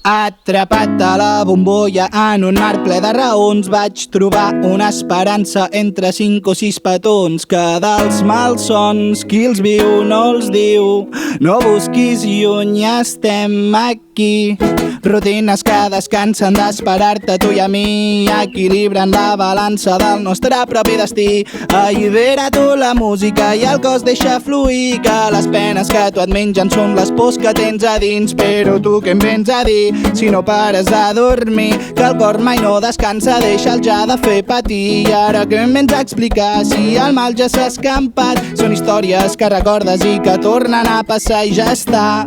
Atrapat a la bombolla en un mar ple de raons, vaig trobar una esperança entre 5 o 6 petons que dels malsons qui els viu no els diu. No busquis lluny, estem aquí. Rutines que descansen d'esperar-te tu i a mi, equilibren la balança del nostre propi destí. Allibera tu la música i el cos deixa fluir, que les penes que tu et mengen són les pors que tens a dins. Però tu què em vens a dir si no pares de dormir? Que el cor mai no descansa, deixa'l ja de fer patir. I ara què em vens a explicar si el mal ja s'ha escampat? Són històries que recordes i que tornen a passar i ja està.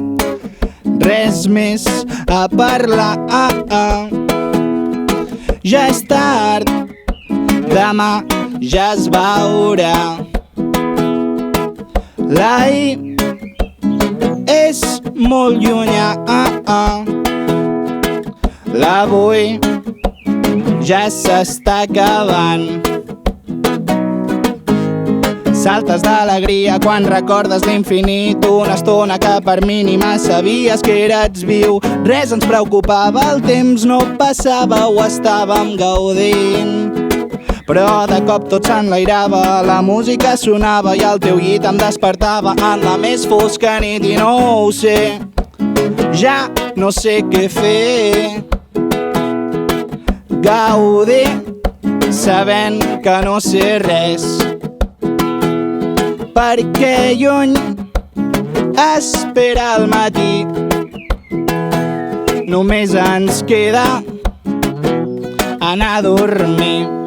Res més a parlar, ja és tard, demà ja es veurà. L'ahir és molt llunyà, l'avui ja s'està acabant. Saltes d'alegria quan recordes l'infinit, una estona que per mínima sabies que eres viu. Res ens preocupava, el temps no passava, ho estàvem gaudint. Però de cop tot s'enlairava, la música sonava i el teu llit em despertava en la més fosca nit i no ho sé, ja no sé què fer. Gaudir sabent que no sé res, perquè lluny espera el matí. Només ens queda anar a dormir.